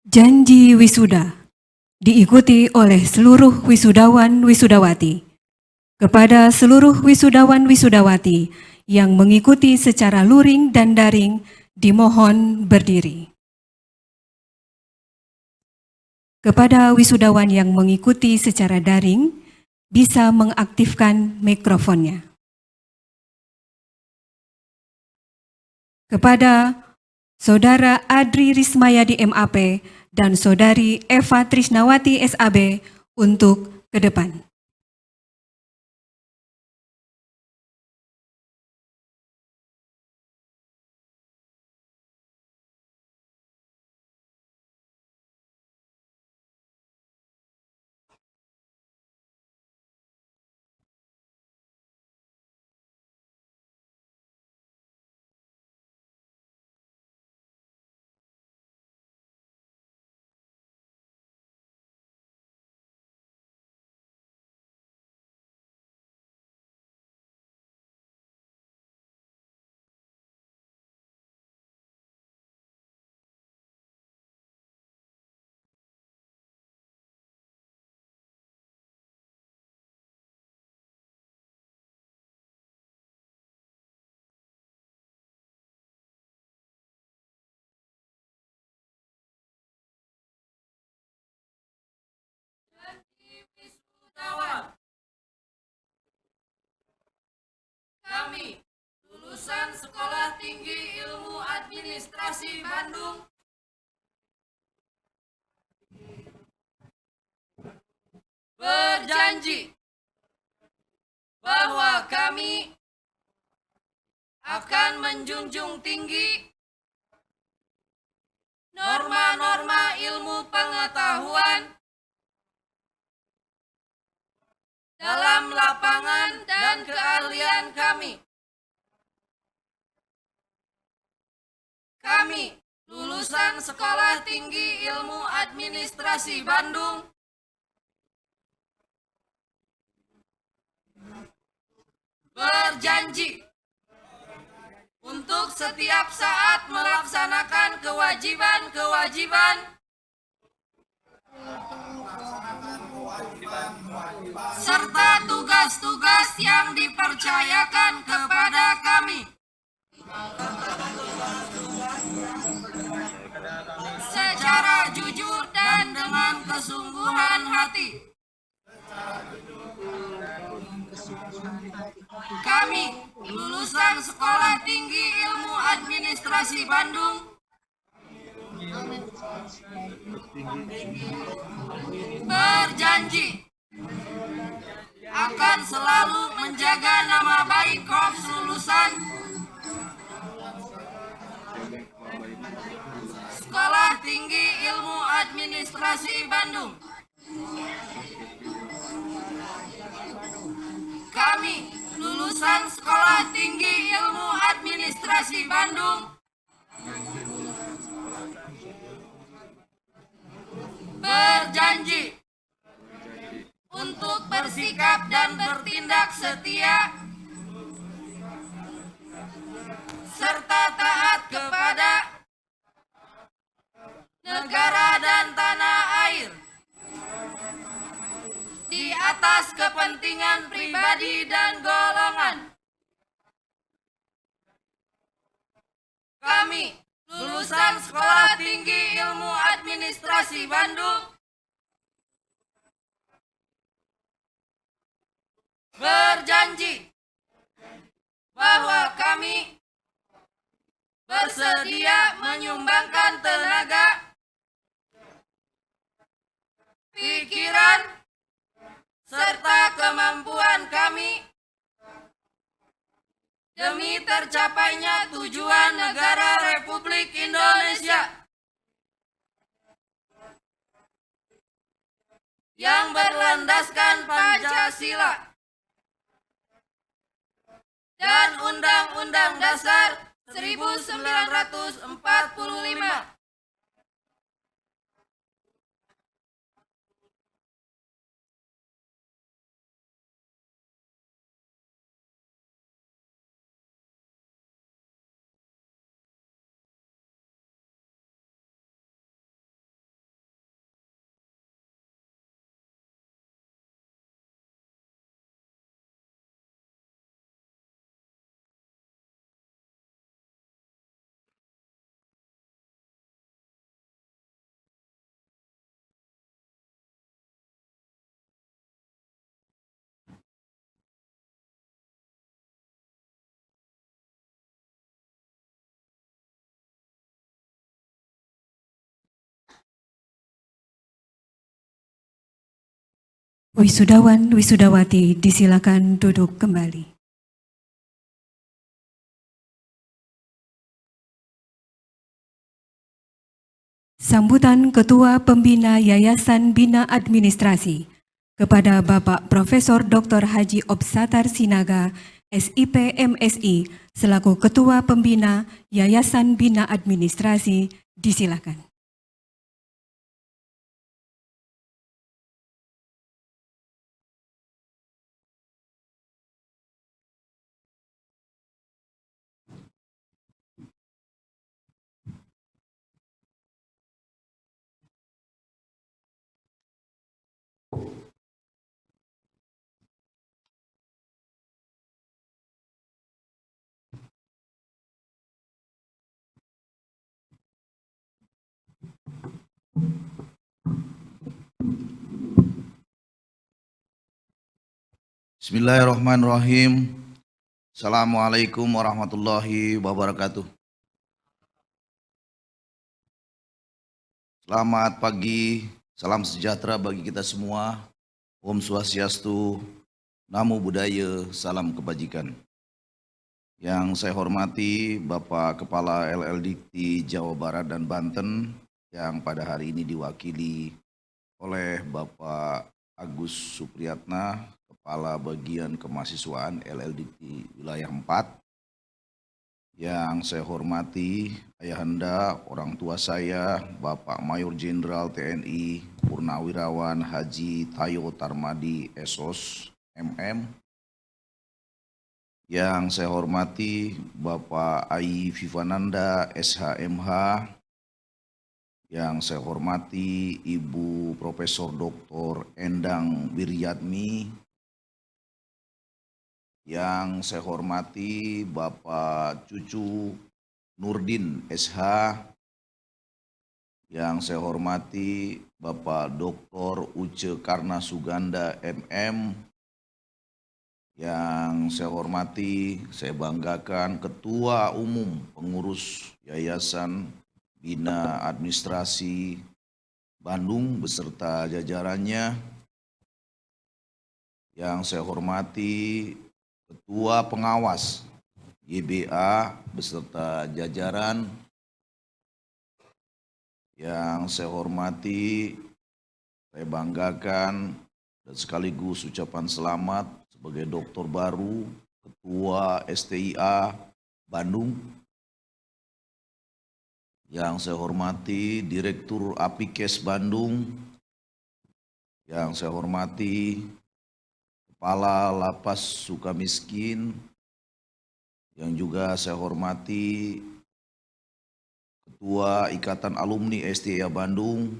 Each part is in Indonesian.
Janji wisuda diikuti oleh seluruh wisudawan-wisudawati. Kepada seluruh wisudawan-wisudawati yang mengikuti secara luring dan daring, dimohon berdiri. Kepada wisudawan yang mengikuti secara daring, bisa mengaktifkan mikrofonnya. Kepada Saudara Adri Rismayadi MAP dan Saudari Eva Trisnawati SAB untuk ke depan. Kami, lulusan Sekolah Tinggi Ilmu Administrasi Bandung, berjanji bahwa kami akan menjunjung tinggi norma-norma ilmu pengetahuan dalam lapangan dan keahlian kami. Kami, lulusan Sekolah Tinggi Ilmu Administrasi Bandung, berjanji untuk setiap saat melaksanakan kewajiban-kewajiban serta tugas-tugas yang dipercayakan kepada kami secara jujur dan dengan kesungguhan hati. Kami, lulusan Sekolah Tinggi Ilmu Administrasi Bandung, berjanji akan selalu menjaga nama baik Korps lulusan Sekolah Tinggi Ilmu Administrasi Bandung. Kami, lulusan Sekolah Tinggi Ilmu Administrasi Bandung, berjanji untuk bersikap dan bertindak setia serta taat kepada negara dan tanah air di atas kepentingan pribadi dan golongan. Kami, lulusan Sekolah Tinggi Ilmu Administrasi Bandung, berjanji bahwa kami bersedia menyumbangkan tenaga, pikiran, serta kemampuan kami demi tercapainya tujuan negara Republik Indonesia yang berlandaskan Pancasila dan Undang-Undang Dasar 1945. Wisudawan, wisudawati, disilakan duduk kembali. Sambutan Ketua Pembina Yayasan Bina Administrasi kepada Bapak Profesor Dr. Haji Obsatar Sinaga, SIP MSI, selaku Ketua Pembina Yayasan Bina Administrasi, disilakan. Bismillahirrahmanirrahim. Assalamualaikum warahmatullahi wabarakatuh. Selamat pagi, salam sejahtera bagi kita semua. Om Swastiastu, Namo Buddhaya, salam kebajikan. Yang saya hormati Bapak Kepala LLDikti Jawa Barat dan Banten yang pada hari ini diwakili oleh Bapak Agus Supriyatna, Kepala Bagian Kemahasiswaan LLDikti Wilayah 4. Yang saya hormati ayahanda, orang tua saya, Bapak Mayor Jenderal TNI Purnawirawan Haji Tayo Tarmadi SOS MM. Yang saya hormati Bapak Ai Vivananda SHMH. Yang saya hormati Ibu Profesor Dr. Endang Wiryadmi. Yang saya hormati Bapak Cucu Nurdin SH. Yang saya hormati Bapak Dr. Uce Karna Suganda MM. Yang saya hormati, saya banggakan Ketua Umum Pengurus Yayasan Bina Administrasi Bandung beserta jajarannya. Yang saya hormati Ketua Pengawas YBA beserta jajaran. Yang saya hormati, saya banggakan dan sekaligus ucapan selamat sebagai dokter baru Ketua STIA Bandung. Yang saya hormati Direktur Apikes Bandung. Yang saya hormati Kepala Lapas Sukamiskin. Yang juga saya hormati Ketua Ikatan Alumni STIA Bandung,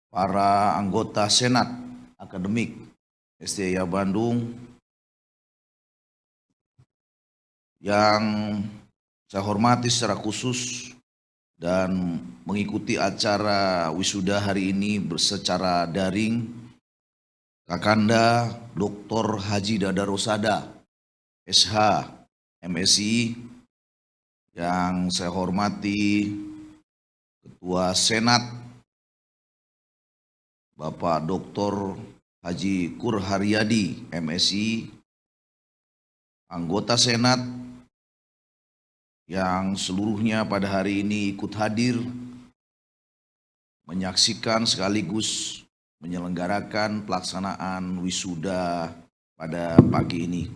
para anggota Senat Akademik STIA Bandung, yang saya hormati secara khusus dan mengikuti acara wisuda hari ini secara daring, Kakanda Dr. Haji Dada Rosada, SH, MSI. Yang saya hormati Ketua Senat Bapak Dr. Haji Kur Haryadi, MSI, anggota Senat yang seluruhnya pada hari ini ikut hadir menyaksikan sekaligus menyelenggarakan pelaksanaan wisuda pada pagi ini.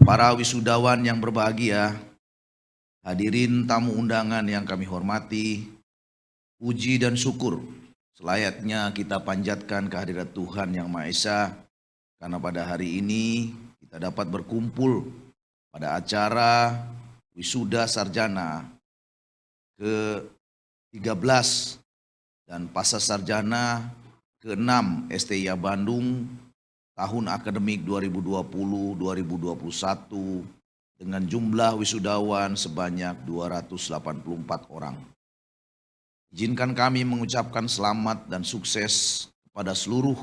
Para wisudawan yang berbahagia, hadirin tamu undangan yang kami hormati, puji dan syukur selayaknya kita panjatkan kehadirat Tuhan Yang Maha Esa, karena pada hari ini kita dapat berkumpul pada acara wisuda sarjana ke-13 dan pasca sarjana ke-6 STIA Bandung tahun akademik 2020-2021 dengan jumlah wisudawan sebanyak 284 orang. Izinkan kami mengucapkan selamat dan sukses kepada seluruh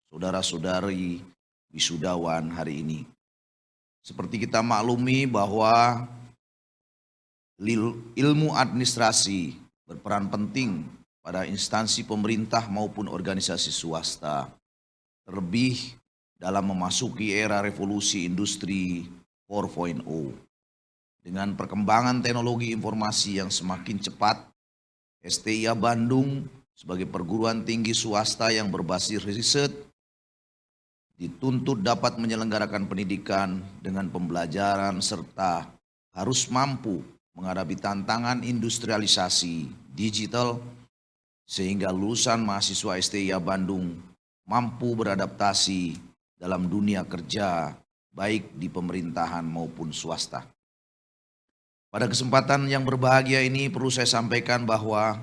saudara-saudari wisudawan hari ini. Seperti kita maklumi bahwa ilmu administrasi berperan penting pada instansi pemerintah maupun organisasi swasta, terlebih dalam memasuki era revolusi industri 4.0. Dengan perkembangan teknologi informasi yang semakin cepat, STIA Bandung sebagai perguruan tinggi swasta yang berbasis riset dituntut dapat menyelenggarakan pendidikan dengan pembelajaran serta harus mampu menghadapi tantangan industrialisasi digital sehingga lulusan mahasiswa STIA Bandung mampu beradaptasi dalam dunia kerja baik di pemerintahan maupun swasta. Pada kesempatan yang berbahagia ini perlu saya sampaikan bahwa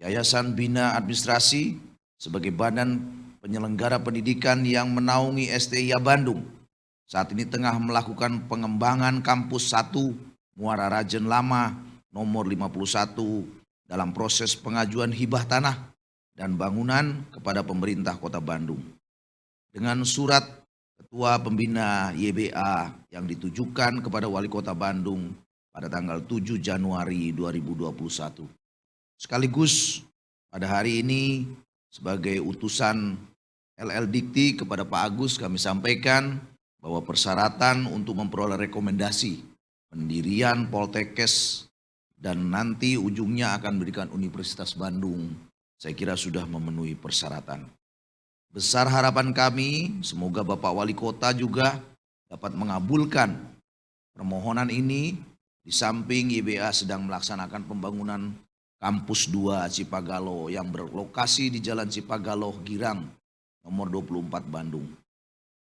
Yayasan Bina Administrasi sebagai badan penyelenggara pendidikan yang menaungi STIA Bandung saat ini tengah melakukan pengembangan kampus 1 Muara Rajen Lama nomor 51 dalam proses pengajuan hibah tanah dan bangunan kepada pemerintah Kota Bandung. Dengan surat Ketua Pembina YBA yang ditujukan kepada Wali Kota Bandung pada tanggal 7 Januari 2021. Sekaligus pada hari ini sebagai utusan LL Dikti kepada Pak Agus kami sampaikan bahwa persyaratan untuk memperoleh rekomendasi pendirian Poltekkes dan nanti ujungnya akan berikan Universitas Bandung, saya kira sudah memenuhi persyaratan. Besar harapan kami, semoga Bapak Wali Kota juga dapat mengabulkan permohonan ini di samping YBA sedang melaksanakan pembangunan Kampus 2 Cipagalo yang berlokasi di Jalan Cipagalo Girang nomor 24 Bandung.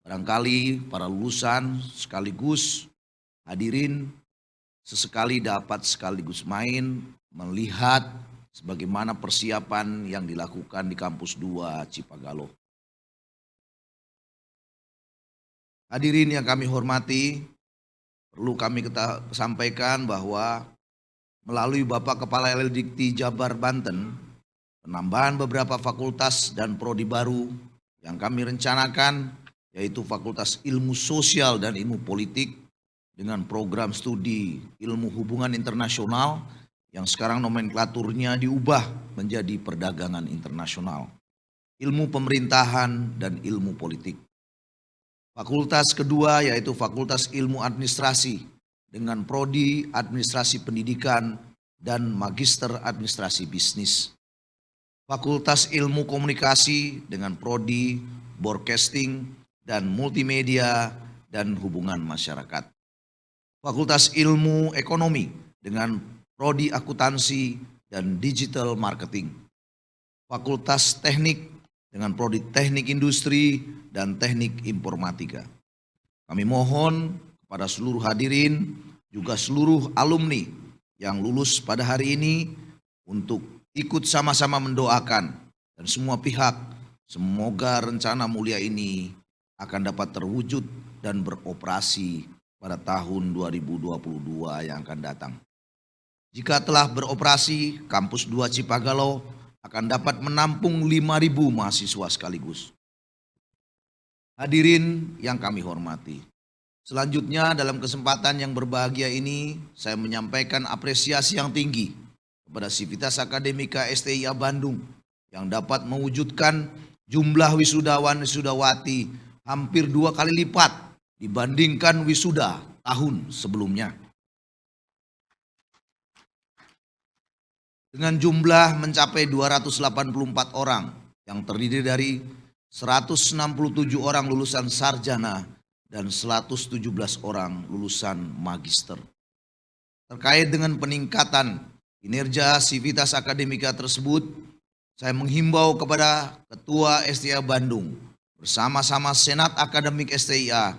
Barangkali para lulusan sekaligus hadirin sesekali dapat sekaligus main melihat sebagaimana persiapan yang dilakukan di Kampus 2 Cipagalo. Hadirin yang kami hormati, perlu kami sampaikan bahwa melalui Bapak Kepala LL Dikti Jabar Banten, penambahan beberapa fakultas dan prodi baru yang kami rencanakan yaitu Fakultas Ilmu Sosial dan Ilmu Politik dengan program studi ilmu hubungan internasional yang sekarang nomenklaturnya diubah menjadi perdagangan internasional, ilmu pemerintahan dan ilmu politik. Fakultas kedua yaitu Fakultas Ilmu Administrasi dengan prodi Administrasi Pendidikan dan Magister Administrasi Bisnis. Fakultas Ilmu Komunikasi dengan prodi Broadcasting dan Multimedia dan Hubungan Masyarakat. Fakultas Ilmu Ekonomi dengan prodi Akuntansi dan Digital Marketing. Fakultas Teknik dengan prodi Teknik Industri dan Teknik Informatika. Kami mohon kepada seluruh hadirin juga seluruh alumni yang lulus pada hari ini untuk ikut sama-sama mendoakan dan semua pihak semoga rencana mulia ini akan dapat terwujud dan beroperasi pada tahun 2022 yang akan datang. Jika telah beroperasi, Kampus 2 Cipagalo akan dapat menampung 5.000 mahasiswa sekaligus. Hadirin yang kami hormati, selanjutnya dalam kesempatan yang berbahagia ini, saya menyampaikan apresiasi yang tinggi kepada Sivitas Akademika STIA Bandung yang dapat mewujudkan jumlah wisudawan-wisudawati hampir 2 kali lipat dibandingkan wisuda tahun sebelumnya. Dengan jumlah mencapai 284 orang yang terdiri dari 167 orang lulusan sarjana dan 117 orang lulusan magister. Terkait dengan peningkatan kinerja Sivitas Akademika tersebut, saya menghimbau kepada Ketua STIA Bandung bersama-sama Senat Akademik STIA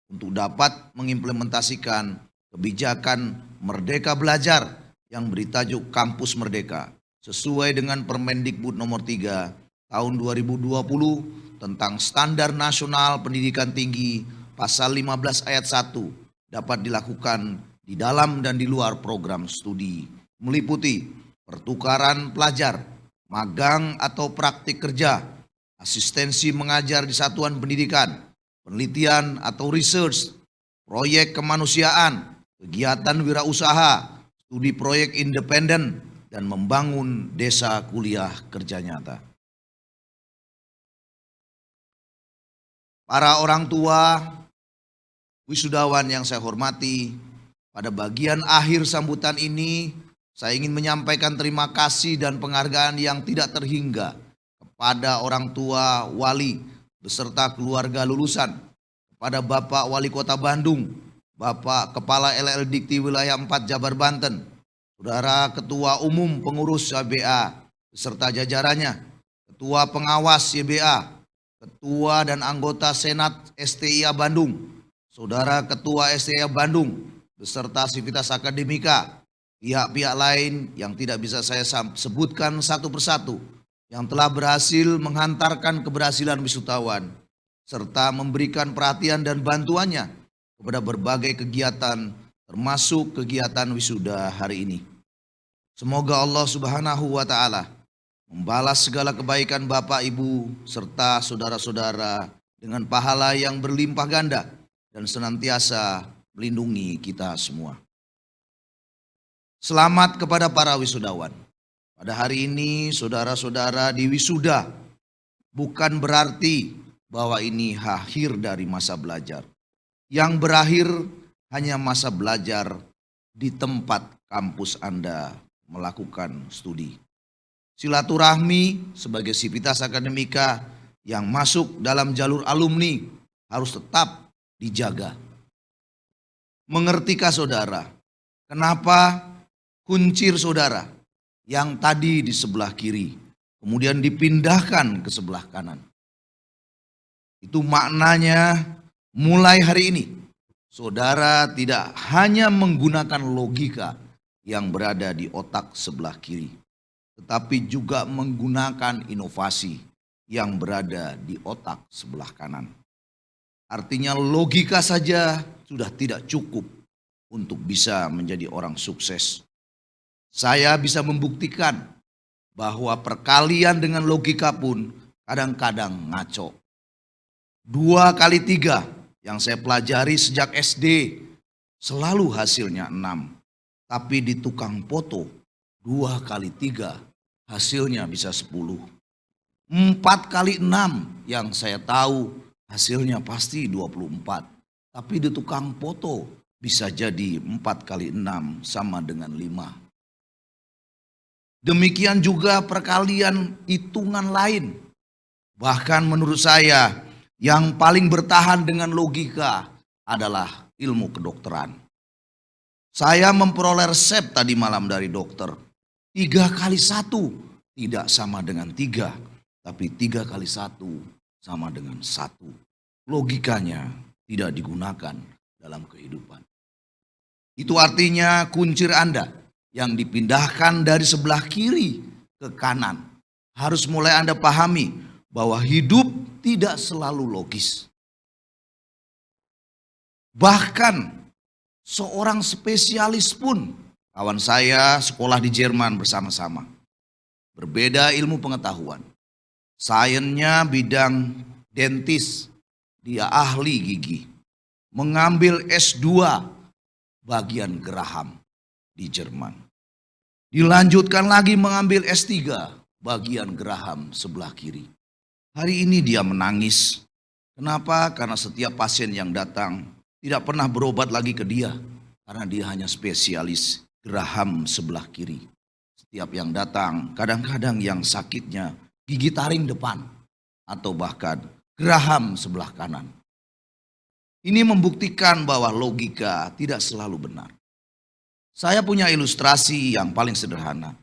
untuk dapat mengimplementasikan kebijakan Merdeka Belajar yang bertajuk Kampus Merdeka sesuai dengan Permendikbud nomor 3 tahun 2020 tentang Standar Nasional Pendidikan Tinggi pasal 15 ayat 1 dapat dilakukan di dalam dan di luar program studi meliputi pertukaran pelajar, magang atau praktik kerja, asistensi mengajar di satuan pendidikan, penelitian atau research, proyek kemanusiaan, kegiatan wirausaha, studi proyek independen, dan membangun desa kuliah kerja nyata. Para orang tua, wisudawan yang saya hormati, pada bagian akhir sambutan ini saya ingin menyampaikan terima kasih dan penghargaan yang tidak terhingga kepada orang tua wali beserta keluarga lulusan, kepada Bapak Wali Kota Bandung, Bapak Kepala LL Dikti Wilayah 4 Jabar Banten, Saudara Ketua Umum Pengurus YBA beserta jajarannya, Ketua Pengawas YBA, Ketua dan anggota Senat STIA Bandung, Saudara Ketua STIA Bandung beserta Sivitas Akademika, pihak-pihak lain yang tidak bisa saya sebutkan satu persatu yang telah berhasil menghantarkan keberhasilan wisudawan serta memberikan perhatian dan bantuannya kepada berbagai kegiatan termasuk kegiatan wisuda hari ini. Semoga Allah Subhanahu wa taala membalas segala kebaikan Bapak, Ibu serta saudara-saudara dengan pahala yang berlimpah ganda dan senantiasa melindungi kita semua. Selamat kepada para wisudawan. Pada hari ini saudara-saudara di wisuda bukan berarti bahwa ini akhir dari masa belajar. Yang berakhir hanya masa belajar di tempat kampus Anda melakukan studi. Silaturahmi sebagai sivitas akademika yang masuk dalam jalur alumni harus tetap dijaga. Mengertikah saudara, kenapa kuncir saudara yang tadi di sebelah kiri kemudian dipindahkan ke sebelah kanan? Itu maknanya mulai hari ini saudara tidak hanya menggunakan logika yang berada di otak sebelah kiri, tetapi juga menggunakan inovasi yang berada di otak sebelah kanan. Artinya logika saja sudah tidak cukup untuk bisa menjadi orang sukses. Saya bisa membuktikan bahwa perkalian dengan logika pun kadang-kadang ngaco. 2 kali 3 yang saya pelajari sejak SD selalu hasilnya 6. Tapi di tukang foto 2 kali 3 hasilnya bisa 10. 4 kali 6 yang saya tahu hasilnya pasti 24. Tapi di tukang foto bisa jadi 4 kali 6 sama dengan 5. Demikian juga perkalian hitungan lain. Bahkan menurut saya yang paling bertahan dengan logika adalah ilmu kedokteran. Saya memperoleh resep tadi malam dari dokter. 3 kali 1 tidak sama dengan 3. Tapi 3 kali 1 sama dengan 1. Logikanya tidak digunakan dalam kehidupan. Itu artinya kuncir Anda yang dipindahkan dari sebelah kiri ke kanan harus mulai Anda pahami bahwa hidup tidak selalu logis. Bahkan seorang spesialis pun, kawan saya sekolah di Jerman bersama-sama, berbeda ilmu pengetahuan. Sainsnya bidang dentis, dia ahli gigi, mengambil S2 bagian geraham di Jerman. Dilanjutkan lagi mengambil S3 bagian geraham sebelah kiri. Hari ini dia menangis. Kenapa? Karena setiap pasien yang datang tidak pernah berobat lagi ke dia. Karena dia hanya spesialis geraham sebelah kiri. Setiap yang datang, kadang-kadang yang sakitnya gigi taring depan. Atau bahkan geraham sebelah kanan. Ini membuktikan bahwa logika tidak selalu benar. Saya punya ilustrasi yang paling sederhana.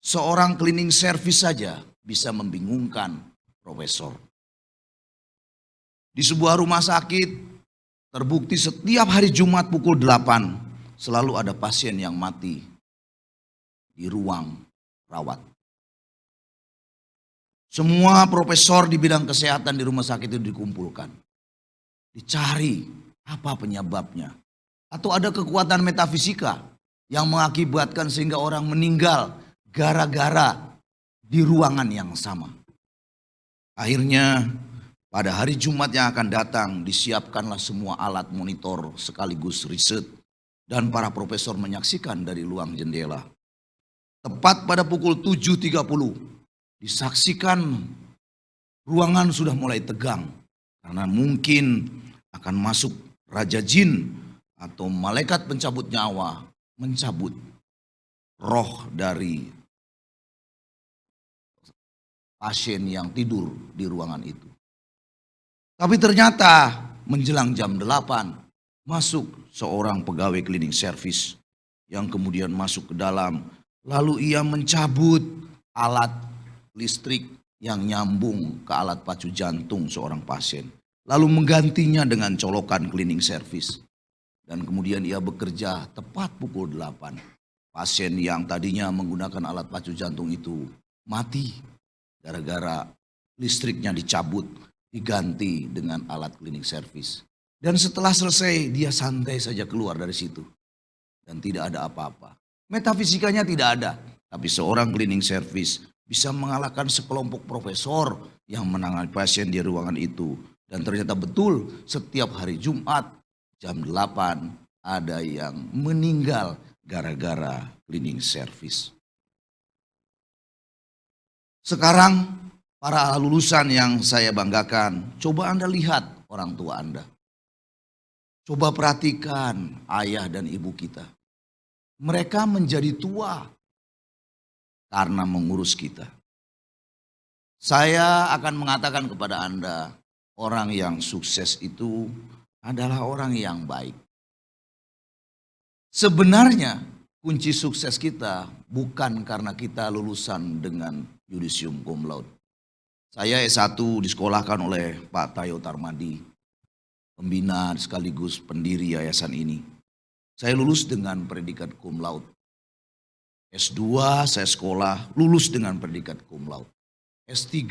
Seorang cleaning service saja bisa membingungkan profesor. Di sebuah rumah sakit terbukti setiap hari Jumat pukul 8 selalu ada pasien yang mati di ruang rawat. Semua profesor di bidang kesehatan di rumah sakit itu dikumpulkan. Dicari apa penyebabnya. Atau ada kekuatan metafisika yang mengakibatkan sehingga orang meninggal gara-gara di ruangan yang sama. Akhirnya pada hari Jumat yang akan datang disiapkanlah semua alat monitor sekaligus riset dan para profesor menyaksikan dari luang jendela. tepat pada pukul 7.30 disaksikan ruangan sudah mulai tegang karena mungkin akan masuk raja jin atau malaikat pencabut nyawa mencabut roh dari pasien yang tidur di ruangan itu. Tapi ternyata menjelang jam 8 masuk seorang pegawai cleaning service yang kemudian masuk ke dalam, lalu ia mencabut alat listrik yang nyambung ke alat pacu jantung seorang pasien, lalu menggantinya dengan colokan cleaning service. Dan kemudian ia bekerja tepat pukul 8. Pasien yang tadinya menggunakan alat pacu jantung itu mati gara-gara listriknya dicabut, diganti dengan alat cleaning service. Dan setelah selesai dia santai saja keluar dari situ. Dan tidak ada apa-apa. Metafisikanya tidak ada. Tapi seorang cleaning service bisa mengalahkan sekelompok profesor yang menangani pasien di ruangan itu. Dan ternyata betul setiap hari Jumat jam 8 ada yang meninggal gara-gara cleaning service. Sekarang para lulusan yang saya banggakan, coba Anda lihat orang tua Anda. Coba perhatikan ayah dan ibu kita. Mereka menjadi tua karena mengurus kita. Saya akan mengatakan kepada Anda, orang yang sukses itu adalah orang yang baik. Sebenarnya kunci sukses kita bukan karena kita lulusan dengan yudisium cum laude. Saya S1 disekolahkan oleh Pak Tayo Tarmadi, pembina sekaligus pendiri yayasan ini. Saya lulus dengan predikat cum laude. S2 saya sekolah lulus dengan predikat cum laude. S3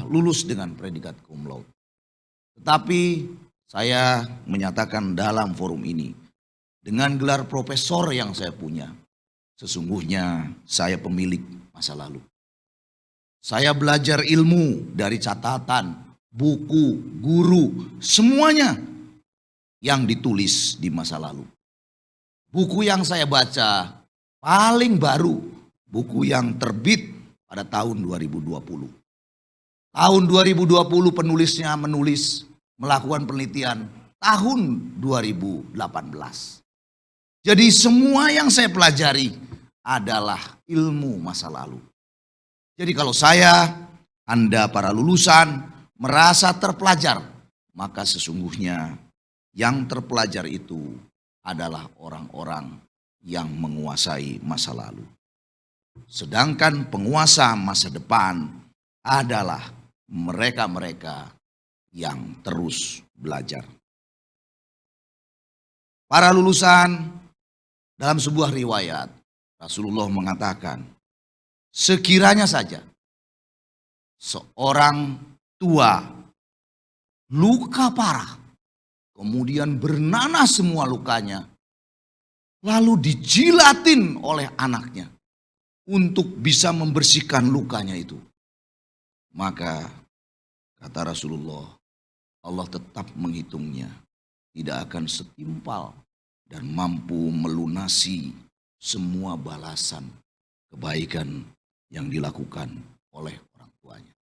lulus dengan predikat cum laude. Tetapi saya menyatakan dalam forum ini, dengan gelar profesor yang saya punya, sesungguhnya saya pemilik masa lalu. Saya belajar ilmu dari catatan, buku, guru, semuanya yang ditulis di masa lalu. Buku yang saya baca paling baru, buku yang terbit pada tahun 2020. Tahun 2020 penulisnya melakukan penelitian tahun 2018. Jadi semua yang saya pelajari adalah ilmu masa lalu. Jadi kalau Anda para lulusan merasa terpelajar, maka sesungguhnya yang terpelajar itu adalah orang-orang yang menguasai masa lalu. Sedangkan penguasa masa depan adalah mereka-mereka yang terus belajar. Para lulusan, dalam sebuah riwayat Rasulullah mengatakan, sekiranya saja seorang tua luka parah, kemudian bernanah semua lukanya, lalu dijilatin oleh anaknya untuk bisa membersihkan lukanya itu, maka kata Rasulullah, Allah tetap menghitungnya, tidak akan setimpal dan mampu melunasi semua balasan kebaikan yang dilakukan oleh orang tuanya.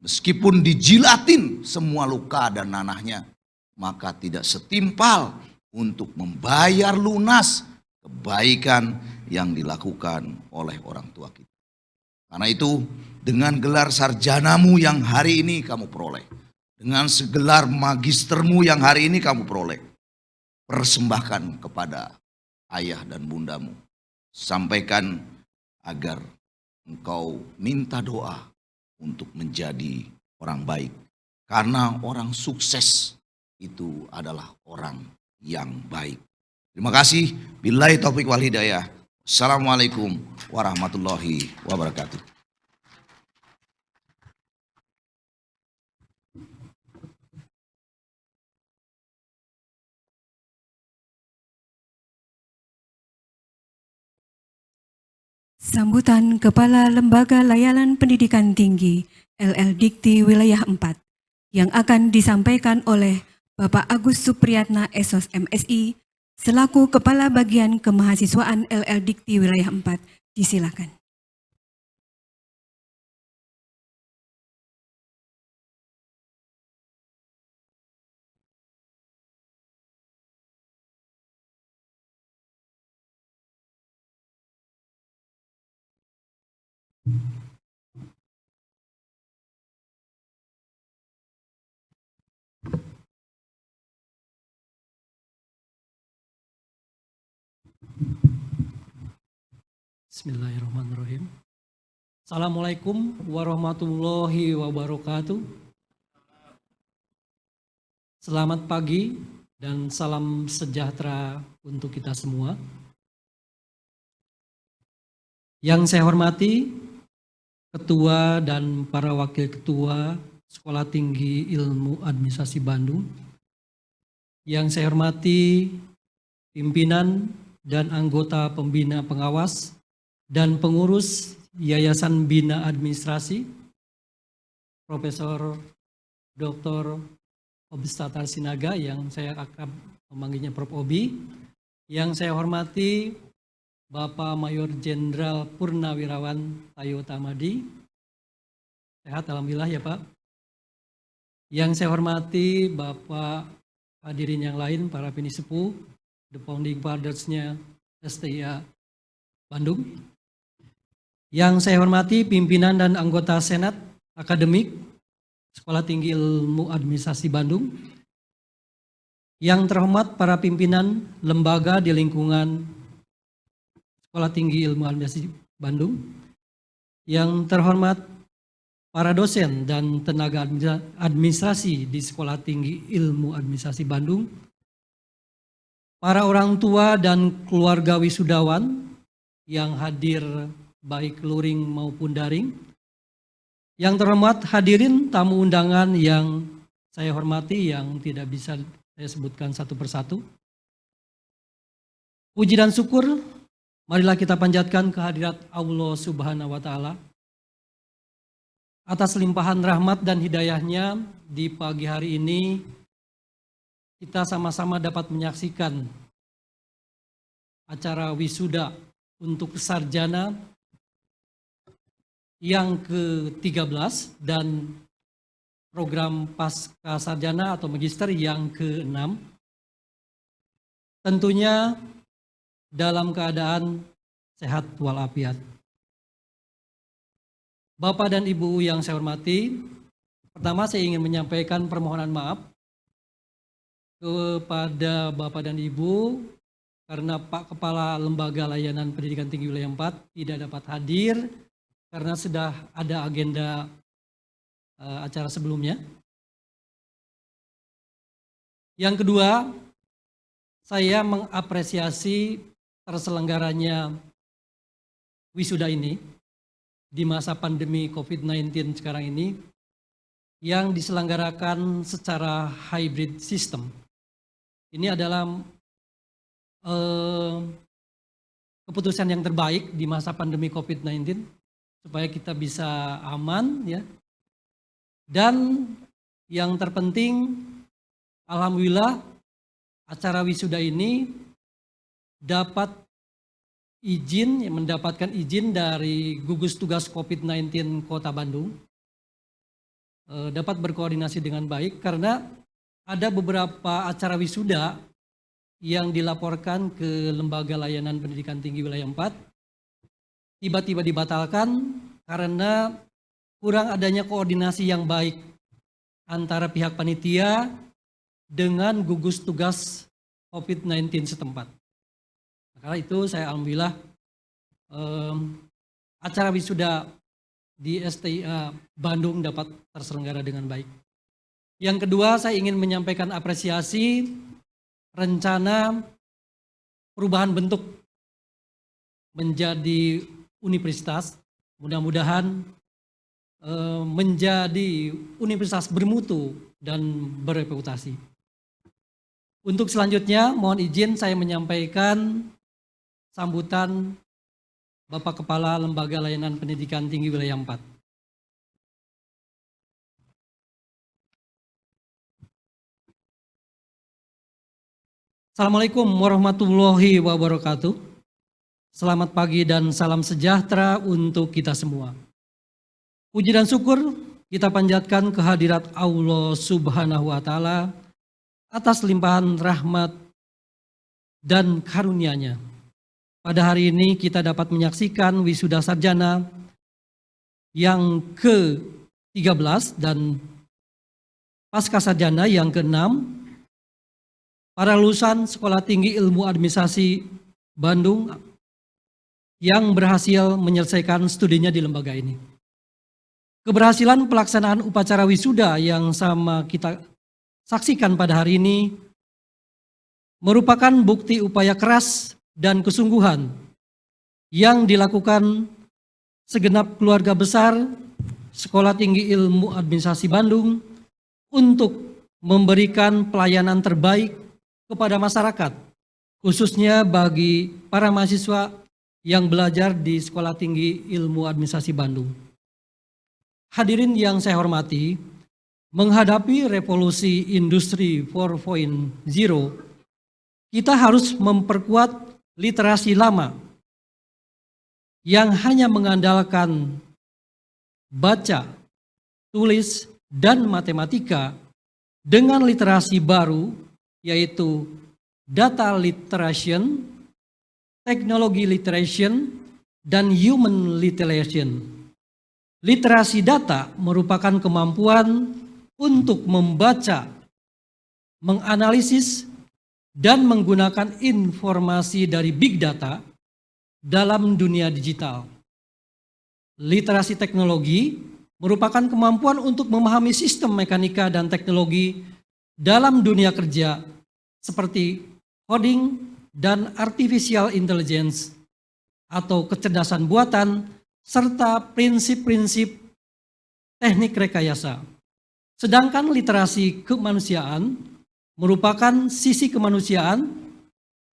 Meskipun dijilatin semua luka dan nanahnya, maka tidak setimpal untuk membayar lunas kebaikan yang dilakukan oleh orang tua kita. Karena itu, dengan gelar sarjanamu yang hari ini kamu peroleh, dengan segelar magistermu yang hari ini kamu peroleh, persembahkan kepada ayah dan bundamu. Sampaikan agar engkau minta doa untuk menjadi orang baik. Karena orang sukses itu adalah orang yang baik. Terima kasih. Billahi taufiq wal hidayah. Assalamualaikum warahmatullahi wabarakatuh. Sambutan Kepala Lembaga Layanan Pendidikan Tinggi LL Dikti Wilayah 4 yang akan disampaikan oleh Bapak Agus Supriyatna Esos MSI selaku Kepala Bagian Kemahasiswaan LL Dikti Wilayah 4. Disilakan. Bismillahirrahmanirrahim. Assalamualaikum warahmatullahi wabarakatuh. Selamat pagi dan salam sejahtera untuk kita semua. Yang saya hormati Ketua dan para Wakil Ketua Sekolah Tinggi Ilmu Administrasi Bandung. Yang saya hormati pimpinan dan anggota pembina pengawas dan pengurus Yayasan Bina Administrasi, Profesor Dr. Obstatar Sinaga yang saya akrab memanggilnya Prof. Obi. Yang saya hormati Bapak Mayor Jenderal Purnawirawan Tayo Tamadi. Sehat alhamdulillah ya Pak. Yang saya hormati Bapak hadirin yang lain, para pinisepuh, the founding fathers-nya STIA Bandung. Yang saya hormati pimpinan dan anggota Senat Akademik Sekolah Tinggi Ilmu Administrasi Bandung. Yang terhormat para pimpinan lembaga di lingkungan Sekolah Tinggi Ilmu Administrasi Bandung. Yang terhormat para dosen dan tenaga administrasi di Sekolah Tinggi Ilmu Administrasi Bandung. Para orang tua dan keluarga wisudawan yang hadir baik luring maupun daring. Yang terhormat hadirin tamu undangan yang saya hormati yang tidak bisa saya sebutkan satu persatu. Puji dan syukur marilah kita panjatkan kehadirat Allah Subhanahu wa Ta'ala atas limpahan rahmat dan hidayahnya. Di pagi hari ini kita sama-sama dapat menyaksikan acara wisuda untuk sarjana yang ke-13 dan program pasca sarjana atau magister yang ke-6. Tentunya dalam keadaan sehat walafiat. Bapak dan Ibu yang saya hormati, pertama saya ingin menyampaikan permohonan maaf kepada Bapak dan Ibu karena Pak Kepala Lembaga Layanan Pendidikan Tinggi Wilayah 4 tidak dapat hadir karena sudah ada agenda acara sebelumnya. Yang kedua, saya mengapresiasi terselenggaranya wisuda ini di masa pandemi COVID-19 sekarang ini yang diselenggarakan secara hybrid system. Ini adalah keputusan yang terbaik di masa pandemi COVID-19 supaya kita bisa aman ya. Dan yang terpenting alhamdulillah acara wisuda ini dapat mendapatkan izin dari gugus tugas COVID-19 Kota Bandung. Dapat berkoordinasi dengan baik karena ada beberapa acara wisuda yang dilaporkan ke Lembaga Layanan Pendidikan Tinggi Wilayah 4 tiba-tiba dibatalkan karena kurang adanya koordinasi yang baik antara pihak panitia dengan gugus tugas COVID-19 setempat. Karena itu saya alhamdulillah acara wisuda di STIA Bandung dapat terselenggara dengan baik. Yang kedua, saya ingin menyampaikan apresiasi rencana perubahan bentuk menjadi universitas. Mudah-mudahan menjadi universitas bermutu dan berreputasi. Untuk selanjutnya, mohon izin saya menyampaikan sambutan Bapak Kepala Lembaga Layanan Pendidikan Tinggi Wilayah 4. Assalamualaikum warahmatullahi wabarakatuh. Selamat pagi dan salam sejahtera untuk kita semua. Puji dan syukur kita panjatkan kehadirat Allah Subhanahu wa Ta'ala atas limpahan rahmat dan karunia-Nya. Pada hari ini kita dapat menyaksikan wisuda sarjana yang ke-13 dan pasca sarjana yang ke-6, para lulusan Sekolah Tinggi Ilmu Administrasi Bandung yang berhasil menyelesaikan studinya di lembaga ini. Keberhasilan pelaksanaan upacara wisuda yang sama kita saksikan pada hari ini merupakan bukti upaya keras dan kesungguhan yang dilakukan segenap keluarga besar Sekolah Tinggi Ilmu Administrasi Bandung untuk memberikan pelayanan terbaik kepada masyarakat, khususnya bagi para mahasiswa yang belajar di Sekolah Tinggi Ilmu Administrasi Bandung. Hadirin yang saya hormati, menghadapi revolusi industri 4.0, kita harus memperkuat literasi lama yang hanya mengandalkan baca, tulis, dan matematika dengan literasi baru, yaitu data literation, teknologi literation, dan human literation. Literasi data merupakan kemampuan untuk membaca, menganalisis, dan menggunakan informasi dari big data dalam dunia digital. Literasi teknologi merupakan kemampuan untuk memahami sistem mekanika dan teknologi dalam dunia kerja seperti coding dan artificial intelligence atau kecerdasan buatan serta prinsip-prinsip teknik rekayasa. Sedangkan literasi kemanusiaan merupakan sisi kemanusiaan,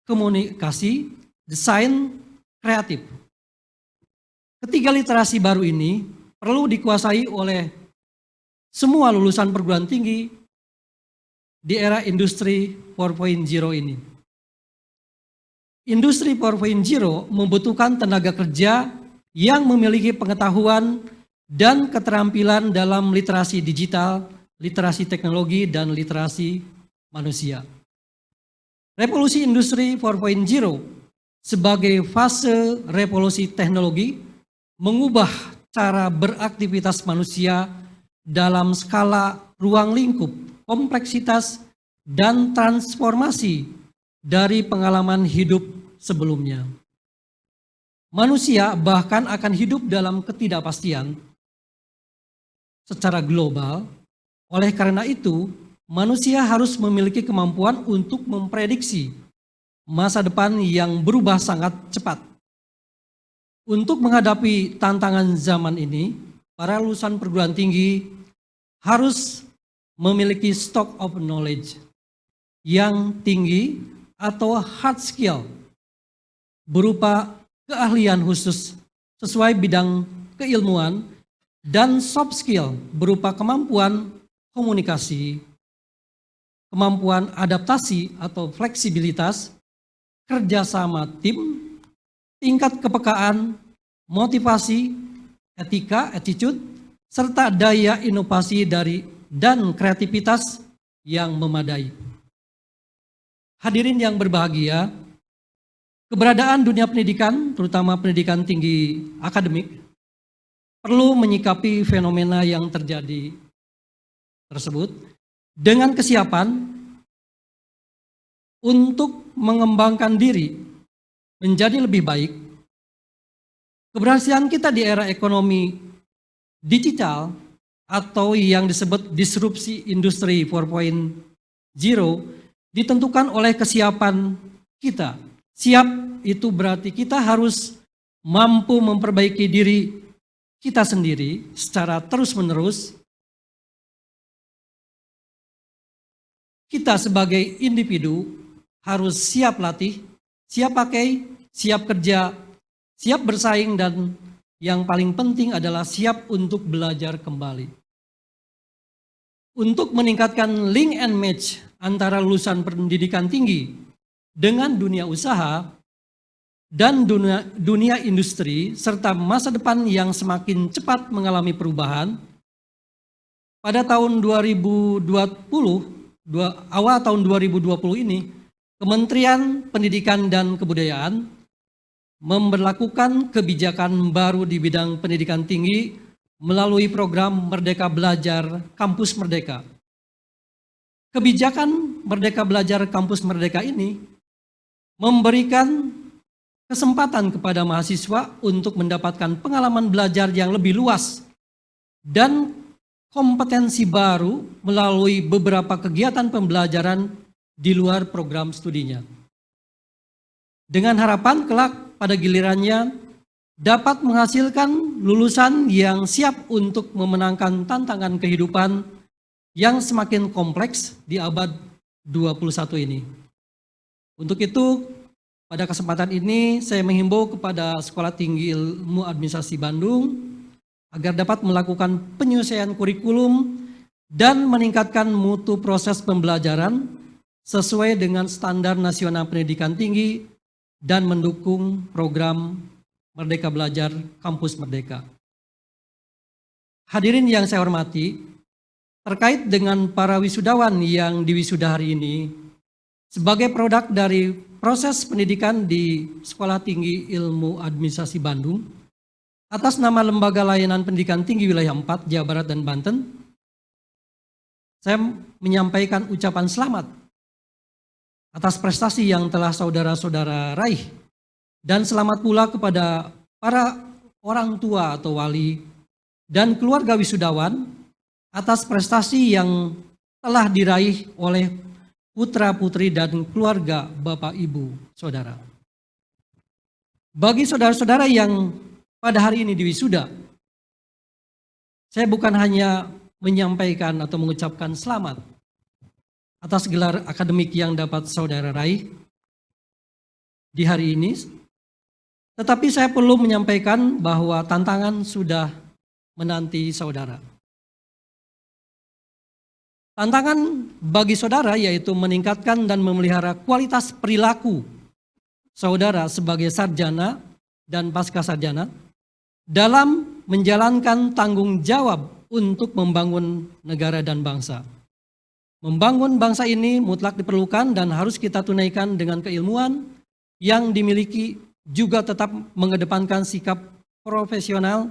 komunikasi, desain, kreatif. Ketiga literasi baru ini perlu dikuasai oleh semua lulusan perguruan tinggi di era industri 4.0 ini. Industri 4.0 membutuhkan tenaga kerja yang memiliki pengetahuan dan keterampilan dalam literasi digital, literasi teknologi, dan literasi manusia. Revolusi industri 4.0 sebagai fase revolusi teknologi mengubah cara beraktivitas manusia dalam skala ruang lingkup, kompleksitas, dan transformasi dari pengalaman hidup sebelumnya. Manusia bahkan akan hidup dalam ketidakpastian secara global. Oleh karena itu, manusia harus memiliki kemampuan untuk memprediksi masa depan yang berubah sangat cepat. Untuk menghadapi tantangan zaman ini, para lulusan perguruan tinggi harus memiliki stock of knowledge yang tinggi atau hard skill berupa keahlian khusus sesuai bidang keilmuan dan soft skill berupa kemampuan komunikasi, kemampuan adaptasi atau fleksibilitas, kerjasama tim, tingkat kepekaan, motivasi, etika, attitude, serta daya inovasi dan kreativitas yang memadai. Hadirin yang berbahagia, keberadaan dunia pendidikan, terutama pendidikan tinggi akademik, perlu menyikapi fenomena yang terjadi tersebut dengan kesiapan untuk mengembangkan diri menjadi lebih baik. Keberhasilan kita di era ekonomi digital atau yang disebut disrupsi industri 4.0 ditentukan oleh kesiapan kita. Siap itu berarti kita harus mampu memperbaiki diri kita sendiri secara terus-menerus. Kita sebagai individu harus siap latih, siap pakai, siap kerja, siap bersaing, dan yang paling penting adalah siap untuk belajar kembali. Untuk meningkatkan link and match antara lulusan pendidikan tinggi dengan dunia usaha dan dunia industri serta masa depan yang semakin cepat mengalami perubahan, pada tahun 2020, awal tahun 2020 ini, Kementerian Pendidikan dan Kebudayaan memberlakukan kebijakan baru di bidang pendidikan tinggi melalui program Merdeka Belajar Kampus Merdeka. Kebijakan Merdeka Belajar Kampus Merdeka ini memberikan kesempatan kepada mahasiswa untuk mendapatkan pengalaman belajar yang lebih luas dan kompetensi baru melalui beberapa kegiatan pembelajaran di luar program studinya. Dengan harapan kelak pada gilirannya dapat menghasilkan lulusan yang siap untuk memenangkan tantangan kehidupan yang semakin kompleks di abad 21 ini. Untuk itu, pada kesempatan ini saya menghimbau kepada Sekolah Tinggi Ilmu Administrasi Bandung agar dapat melakukan penyelesaian kurikulum dan meningkatkan mutu proses pembelajaran sesuai dengan standar nasional pendidikan tinggi dan mendukung program Merdeka Belajar Kampus Merdeka. Hadirin yang saya hormati, terkait dengan para wisudawan yang diwisuda hari ini, sebagai produk dari proses pendidikan di Sekolah Tinggi Ilmu Administrasi Bandung, atas nama Lembaga Layanan Pendidikan Tinggi Wilayah 4, Jawa Barat dan Banten, saya menyampaikan ucapan selamat atas prestasi yang telah saudara-saudara raih, dan selamat pula kepada para orang tua atau wali dan keluarga wisudawan atas prestasi yang telah diraih oleh putra-putri dan keluarga Bapak Ibu Saudara. Bagi saudara-saudara yang pada hari ini diwisuda, saya bukan hanya menyampaikan atau mengucapkan selamat atas gelar akademik yang dapat saudara raih di hari ini, tetapi saya perlu menyampaikan bahwa tantangan sudah menanti saudara. Tantangan bagi saudara yaitu meningkatkan dan memelihara kualitas perilaku saudara sebagai sarjana dan pasca sarjana dalam menjalankan tanggung jawab untuk membangun negara dan bangsa. Membangun bangsa ini mutlak diperlukan dan harus kita tunaikan dengan keilmuan yang dimiliki, juga tetap mengedepankan sikap profesional,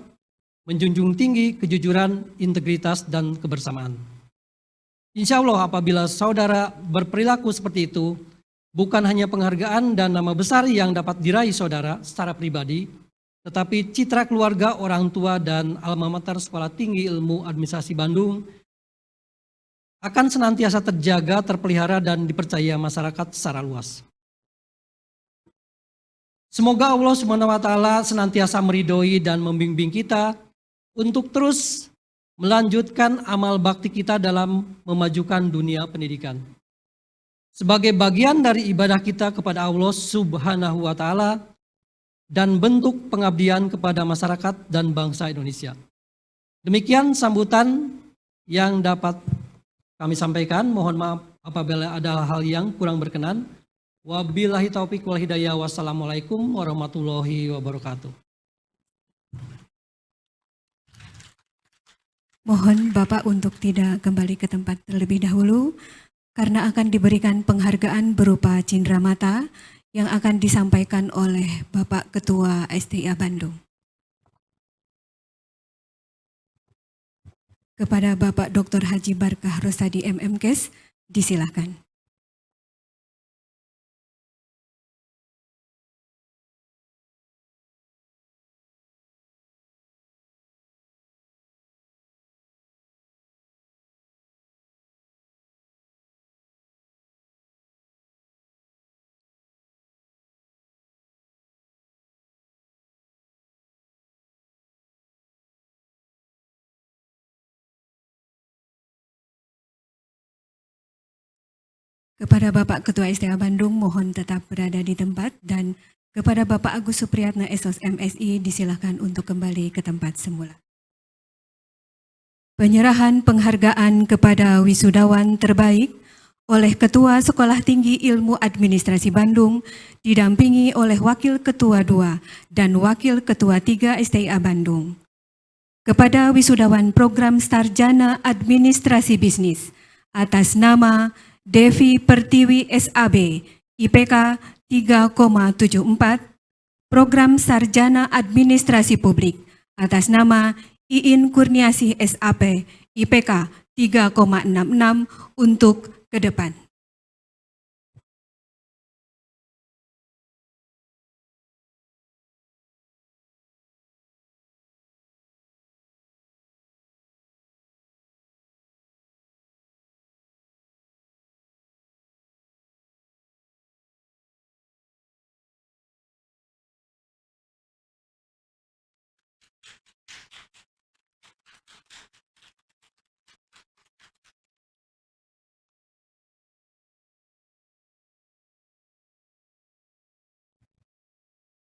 menjunjung tinggi kejujuran, integritas, dan kebersamaan. Insya Allah apabila saudara berperilaku seperti itu, bukan hanya penghargaan dan nama besar yang dapat diraih saudara secara pribadi, tetapi citra keluarga, orang tua, dan alma mater Sekolah Tinggi Ilmu Administrasi Bandung akan senantiasa terjaga, terpelihara, dan dipercaya masyarakat secara luas. Semoga Allah SWT senantiasa meridhoi dan membimbing kita untuk terus melanjutkan amal bakti kita dalam memajukan dunia pendidikan. Sebagai bagian dari ibadah kita kepada Allah Subhanahu wa Ta'ala dan bentuk pengabdian kepada masyarakat dan bangsa Indonesia. Demikian sambutan yang dapat kami sampaikan. Mohon maaf apabila ada hal yang kurang berkenan. Wabillahi taufiq wal hidayah. Wassalamualaikum warahmatullahi wabarakatuh. Mohon Bapak untuk tidak kembali ke tempat terlebih dahulu karena akan diberikan penghargaan berupa cindera mata yang akan disampaikan oleh Bapak Ketua STIA Bandung. Kepada Bapak Dr. Haji Barkah Rosadi MMKes, disilakan. Kepada Bapak Ketua STIA Bandung, mohon tetap berada di tempat, dan kepada Bapak Agus Supriyatna SOS MSI disilakan untuk kembali ke tempat semula. Penyerahan penghargaan kepada wisudawan terbaik oleh Ketua Sekolah Tinggi Ilmu Administrasi Bandung didampingi oleh Wakil Ketua 2 dan Wakil Ketua 3 STIA Bandung. Kepada wisudawan program Sarjana Administrasi Bisnis atas nama Devi Pertiwi SAB, IPK 3,74, Program Sarjana Administrasi Publik atas nama Iin Kurniasih SAP, IPK 3,66 untuk ke depan.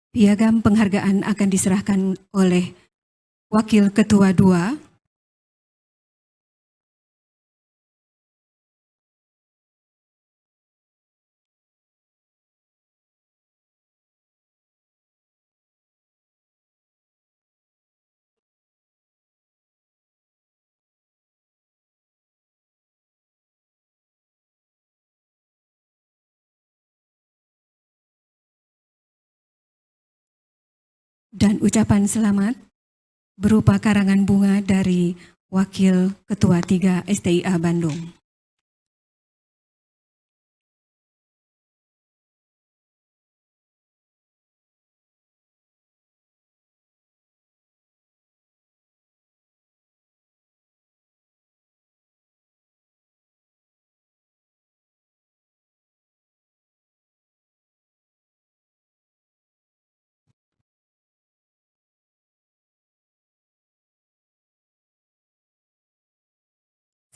Piagam penghargaan akan diserahkan oleh Wakil Ketua II, dan ucapan selamat berupa karangan bunga dari Wakil Ketua III STIA Bandung.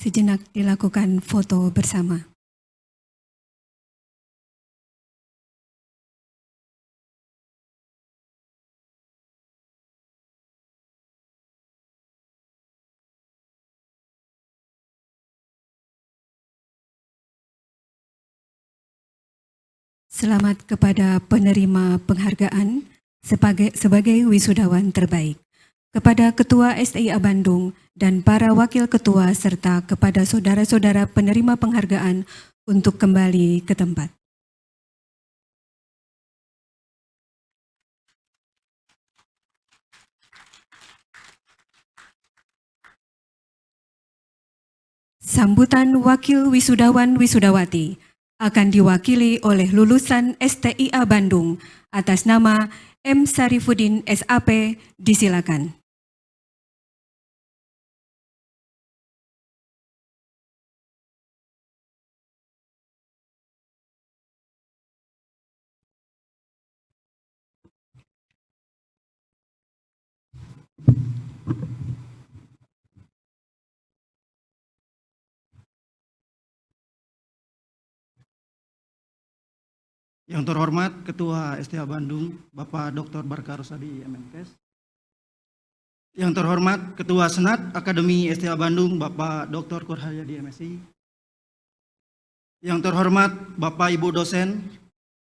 Sejenak dilakukan foto bersama. Selamat kepada penerima penghargaan sebagai wisudawan terbaik, kepada Ketua STIA Bandung dan para Wakil Ketua serta kepada saudara-saudara penerima penghargaan untuk kembali ke tempat. Sambutan Wakil Wisudawan Wisudawati akan diwakili oleh lulusan STIA Bandung atas nama M. Sarifuddin SAP, disilakan. Yang terhormat Ketua STIA Bandung, Bapak Dr. Barka Rosadi, MMKes. Yang terhormat Ketua Senat Akademi STIA Bandung, Bapak Dr. Kurhayadi, MSI. Yang terhormat Bapak Ibu dosen,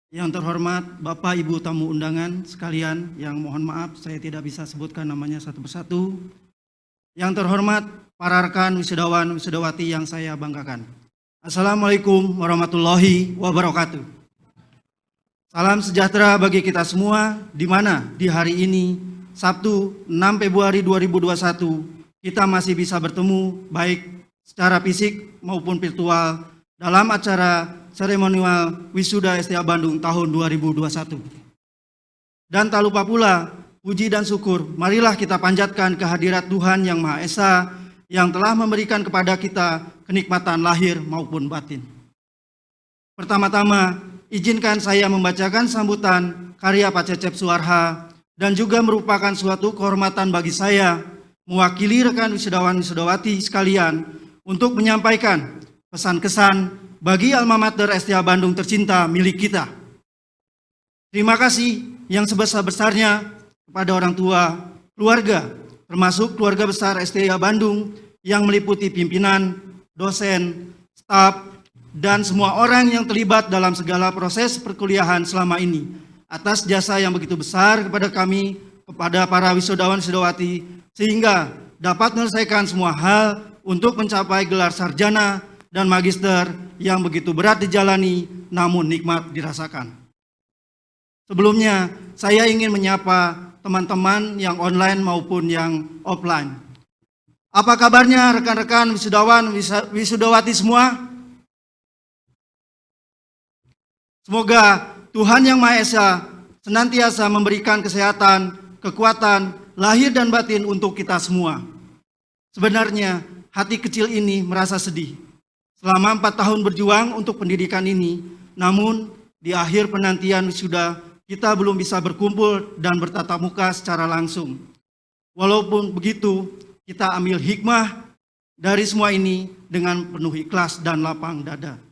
yang terhormat Bapak Ibu tamu undangan sekalian, yang mohon maaf saya tidak bisa sebutkan namanya satu persatu. Yang terhormat para rekan wisudawan wisudawati yang saya banggakan. Assalamualaikum warahmatullahi wabarakatuh. Salam sejahtera bagi kita semua, di mana di hari ini, Sabtu 6 Februari 2021, kita masih bisa bertemu baik secara fisik maupun virtual dalam acara seremonial Wisuda STIA Bandung tahun 2021. Dan tak lupa pula, puji dan syukur, marilah kita panjatkan kehadirat Tuhan Yang Maha Esa yang telah memberikan kepada kita kenikmatan lahir maupun batin. Pertama-tama, izinkan saya membacakan sambutan karya Pak Cecep Suarha dan juga merupakan suatu kehormatan bagi saya mewakili rekan wisudawan wisudawati sekalian untuk menyampaikan pesan-kesan bagi alma mater STIA Bandung tercinta milik kita. Terima kasih yang sebesar-besarnya kepada orang tua, keluarga, termasuk keluarga besar STIA Bandung yang meliputi pimpinan, dosen, staf, dan semua orang yang terlibat dalam segala proses perkuliahan selama ini, atas jasa yang begitu besar kepada kami, kepada para wisudawan-wisudawati, sehingga dapat menyelesaikan semua hal untuk mencapai gelar sarjana dan magister yang begitu berat dijalani, namun nikmat dirasakan. Sebelumnya, saya ingin menyapa teman-teman yang online maupun yang offline. Apa kabarnya rekan-rekan wisudawan, wisudawati semua? Semoga Tuhan Yang Maha Esa senantiasa memberikan kesehatan, kekuatan, lahir dan batin untuk kita semua. Sebenarnya hati kecil ini merasa sedih. Selama 4 tahun berjuang untuk pendidikan ini, namun di akhir penantian wisuda, kita belum bisa berkumpul dan bertatap muka secara langsung. Walaupun begitu, kita ambil hikmah dari semua ini dengan penuh ikhlas dan lapang dada.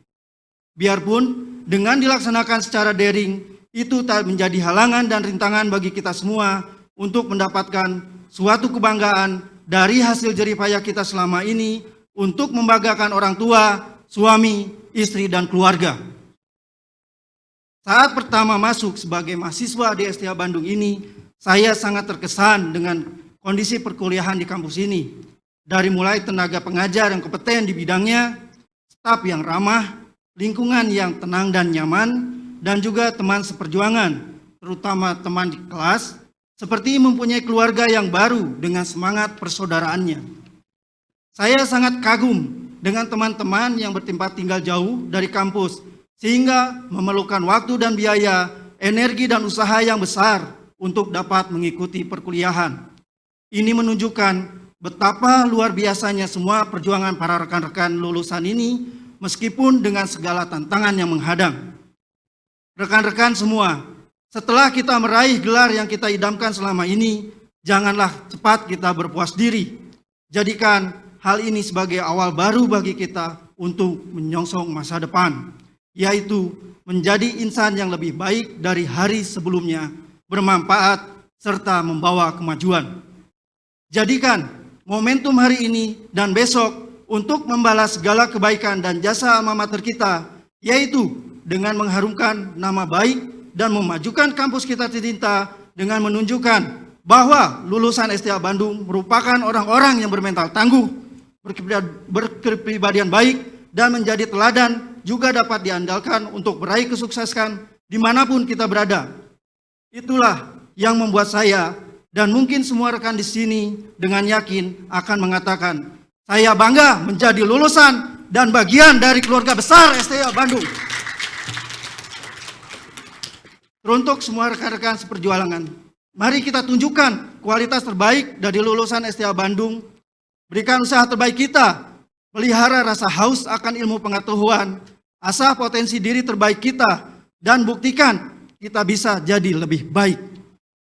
Biarpun dengan dilaksanakan secara daring, itu tak menjadi halangan dan rintangan bagi kita semua untuk mendapatkan suatu kebanggaan dari hasil jerih payah kita selama ini untuk membanggakan orang tua, suami, istri, dan keluarga. Saat pertama masuk sebagai mahasiswa di STH Bandung ini, saya sangat terkesan dengan kondisi perkuliahan di kampus ini. Dari mulai tenaga pengajar yang kompeten di bidangnya, staf yang ramah, lingkungan yang tenang dan nyaman, dan juga teman seperjuangan, terutama teman di kelas, seperti mempunyai keluarga yang baru dengan semangat persaudaraannya. Saya sangat kagum dengan teman-teman yang bertempat tinggal jauh dari kampus, sehingga memerlukan waktu dan biaya, energi dan usaha yang besar untuk dapat mengikuti perkuliahan. Ini menunjukkan betapa luar biasanya semua perjuangan para rekan-rekan lulusan ini, meskipun dengan segala tantangan yang menghadang. Rekan-rekan semua, setelah kita meraih gelar yang kita idamkan selama ini, janganlah cepat kita berpuas diri. Jadikan hal ini sebagai awal baru bagi kita untuk menyongsong masa depan, yaitu menjadi insan yang lebih baik dari hari sebelumnya, bermanfaat, serta membawa kemajuan. Jadikan momentum hari ini dan besok untuk membalas segala kebaikan dan jasa alma mater kita, yaitu dengan mengharumkan nama baik dan memajukan kampus kita tercinta dengan menunjukkan bahwa lulusan STH Bandung merupakan orang-orang yang bermental tangguh, berkepribadian baik, dan menjadi teladan juga dapat diandalkan untuk meraih kesuksesan dimanapun kita berada. Itulah yang membuat saya dan mungkin semua rekan di sini dengan yakin akan mengatakan, saya bangga menjadi lulusan dan bagian dari keluarga besar STH Bandung. Teruntuk semua rekan-rekan seperjuangan, mari kita tunjukkan kualitas terbaik dari lulusan STH Bandung. Berikan usaha terbaik kita, pelihara rasa haus akan ilmu pengetahuan, asah potensi diri terbaik kita, dan buktikan kita bisa jadi lebih baik.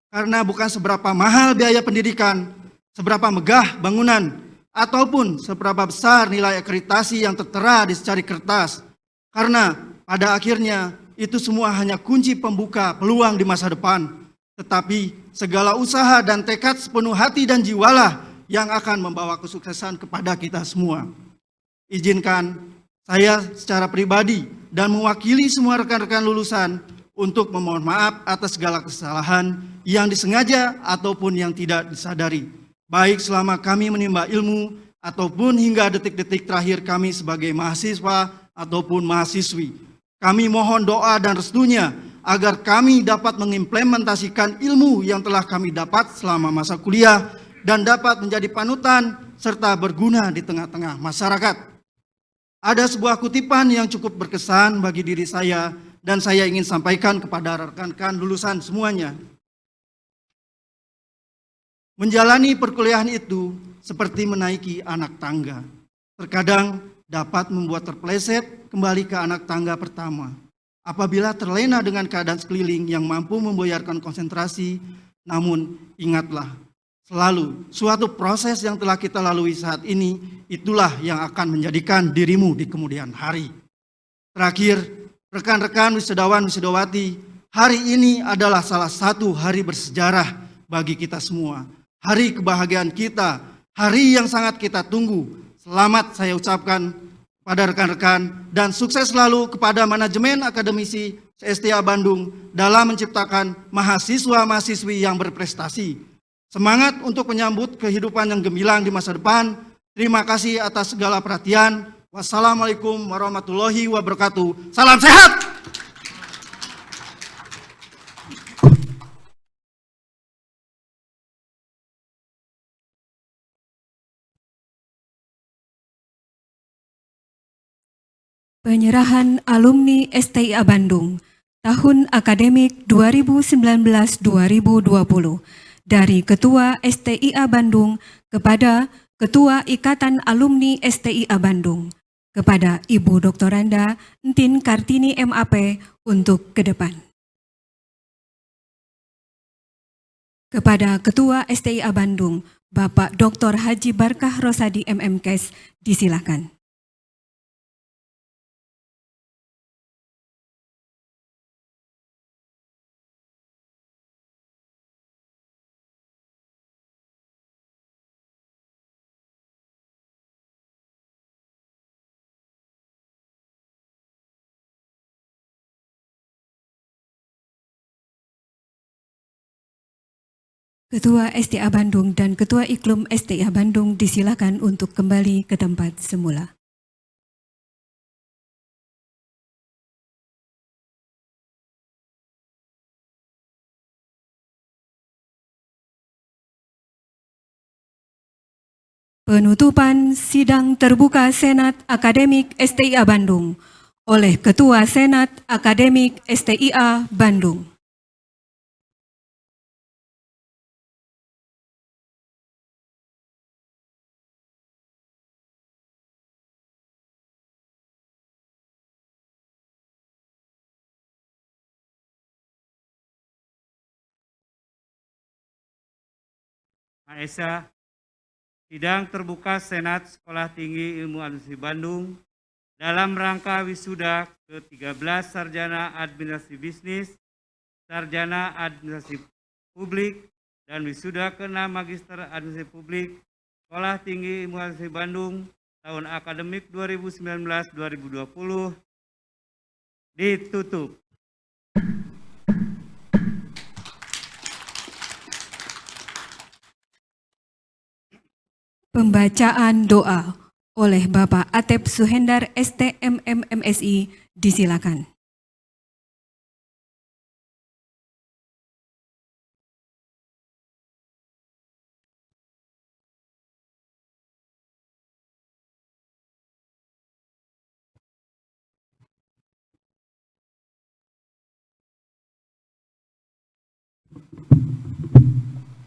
Karena bukan seberapa mahal biaya pendidikan, seberapa megah bangunan, ataupun seberapa besar nilai akreditasi yang tertera di secari kertas. Karena pada akhirnya itu semua hanya kunci pembuka peluang di masa depan. Tetapi segala usaha dan tekad sepenuh hati dan jiwalah yang akan membawa kesuksesan kepada kita semua. Izinkan saya secara pribadi dan mewakili semua rekan-rekan lulusan untuk memohon maaf atas segala kesalahan yang disengaja ataupun yang tidak disadari, baik selama kami menimba ilmu ataupun hingga detik-detik terakhir kami sebagai mahasiswa ataupun mahasiswi. Kami mohon doa dan restunya agar kami dapat mengimplementasikan ilmu yang telah kami dapat selama masa kuliah dan dapat menjadi panutan serta berguna di tengah-tengah masyarakat. Ada sebuah kutipan yang cukup berkesan bagi diri saya dan saya ingin sampaikan kepada rekan-rekan lulusan semuanya. Menjalani perkuliahan itu seperti menaiki anak tangga. Terkadang dapat membuat terpeleset kembali ke anak tangga pertama. Apabila terlena dengan keadaan sekeliling yang mampu memboyarkan konsentrasi, namun ingatlah, selalu suatu proses yang telah kita lalui saat ini, itulah yang akan menjadikan dirimu di kemudian hari. Terakhir, rekan-rekan wisudawan wisudawati, hari ini adalah salah satu hari bersejarah bagi kita semua. Hari kebahagiaan kita, hari yang sangat kita tunggu. Selamat saya ucapkan pada rekan-rekan dan sukses selalu kepada manajemen akademisi STH Bandung dalam menciptakan mahasiswa-mahasiswi yang berprestasi. Semangat untuk menyambut kehidupan yang gemilang di masa depan. Terima kasih atas segala perhatian. Wassalamualaikum warahmatullahi wabarakatuh. Salam sehat! Penyerahan alumni STIA Bandung tahun akademik 2019-2020 dari Ketua STIA Bandung kepada Ketua Ikatan Alumni STIA Bandung, kepada Ibu Doktoranda Entin Kartini MAP untuk ke depan. Kepada Ketua STIA Bandung, Bapak Dr. Haji Barkah Rosadi MMKes, disilakan. Ketua STIA Bandung dan Ketua Iklum STIA Bandung disilakan untuk kembali ke tempat semula. Penutupan sidang terbuka Senat Akademik STIA Bandung oleh Ketua Senat Akademik STIA Bandung. Maesa, sidang terbuka Senat Sekolah Tinggi Ilmu Administrasi Bandung dalam rangka wisuda ke-13 Sarjana Administrasi Bisnis, Sarjana Administrasi Publik, dan wisuda ke-6 Magister Administrasi Publik Sekolah Tinggi Ilmu Administrasi Bandung tahun akademik 2019-2020 ditutup. Pembacaan doa oleh Bapak Atep Suhendar STMM MSI, disilakan.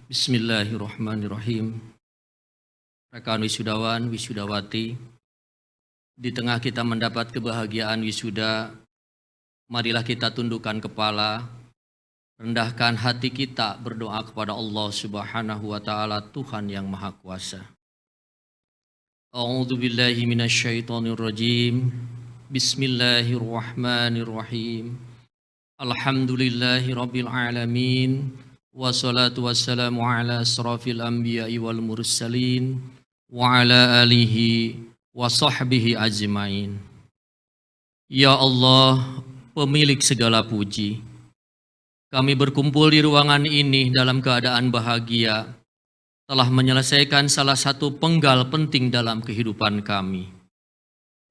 Bismillahirrahmanirrahim. Rekan wisudawan, wisudawati, di tengah kita mendapat kebahagiaan wisuda, marilah kita tundukkan kepala, rendahkan hati kita, berdoa kepada Allah Subhanahu wa Ta'ala, Tuhan yang Maha Kuasa. A'udzu billahi minasyaitonir rajim. Bismillahirrahmanirrahim. Alhamdulillahi rabbil alamin. Wassalatu wassalamu ala asrafil anbiya'i wal mursalin wa ala alihi wa sahbihi ajmain. Ya Allah, pemilik segala puji, kami berkumpul di ruangan ini dalam keadaan bahagia, telah menyelesaikan salah satu penggal penting dalam kehidupan kami.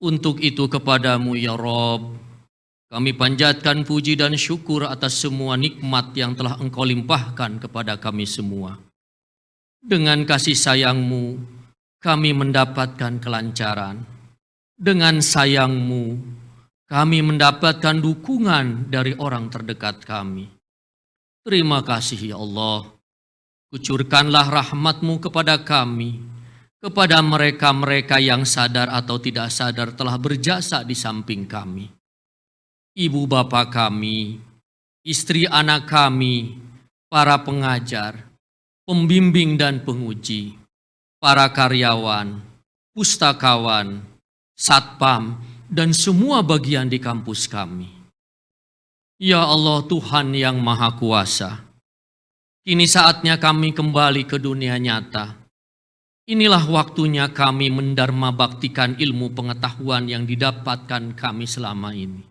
Untuk itu kepadamu ya Rabb, kami panjatkan puji dan syukur atas semua nikmat yang telah Engkau limpahkan kepada kami semua. Dengan kasih sayang-Mu, kami mendapatkan kelancaran. Dengan sayang-Mu, kami mendapatkan dukungan dari orang terdekat kami. Terima kasih ya Allah. Kucurkanlah rahmat-Mu kepada kami, kepada mereka-mereka yang sadar atau tidak sadar telah berjasa di samping kami. Ibu bapa kami, istri anak kami, para pengajar, pembimbing dan penguji, para karyawan, pustakawan, satpam, dan semua bagian di kampus kami. Ya Allah Tuhan yang Maha Kuasa, kini saatnya kami kembali ke dunia nyata. Inilah waktunya kami mendarma baktikan ilmu pengetahuan yang didapatkan kami selama ini.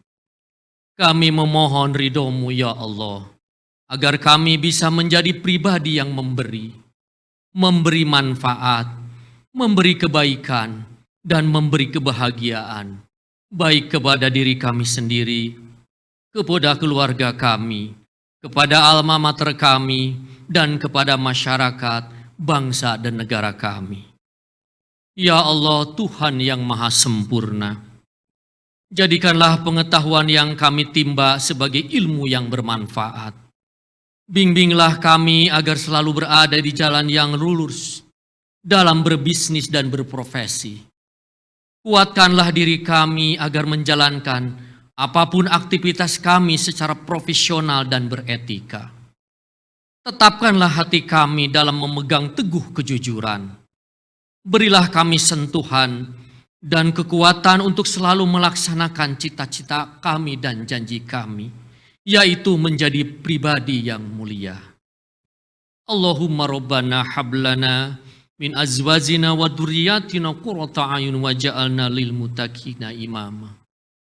Kami memohon ridho-Mu ya Allah, agar kami bisa menjadi pribadi yang memberi manfaat, memberi kebaikan, dan memberi kebahagiaan, baik kepada diri kami sendiri, kepada keluarga kami, kepada alma mater kami, dan kepada masyarakat, bangsa, dan negara kami. Ya Allah Tuhan yang Maha Sempurna, Jadikanlah pengetahuan yang kami timba sebagai ilmu yang bermanfaat. Bimbinglah kami agar selalu berada di jalan yang lurus dalam berbisnis dan berprofesi. Kuatkanlah diri kami agar menjalankan apapun aktivitas kami secara profesional dan beretika. Tetapkanlah hati kami dalam memegang teguh kejujuran. Berilah kami sentuhan dan kekuatan untuk selalu melaksanakan cita-cita kami dan janji kami, yaitu menjadi pribadi yang mulia. Allahumma rabbana hablana min azwajina wa dzurriyyatina qurrata a'yun waj'alna lil muttaqina imama.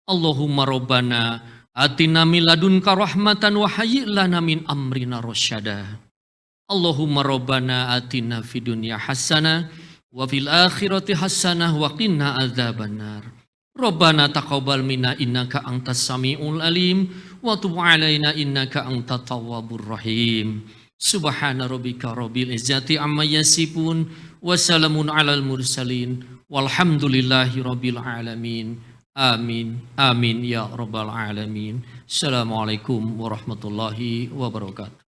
Allahumma rabbana atina min ladunka rahmatan wa hayyi' lana min amrina rasyada. Allahumma rabbana atina fid dunya hasanah wa fil akhirati hasanah wa qina adzabannar. Rabbana taqabbal minna innaka antas samiul alim wa tub alaina innaka antat tawwabur rahim. Subhana rabbika rabbil izzati amma yasifun wa salamun alal mursalin walhamdulillahi rabbil alamin. Amin amin ya rabbal alamin. Assalamualaikum warahmatullahi wabarakatuh.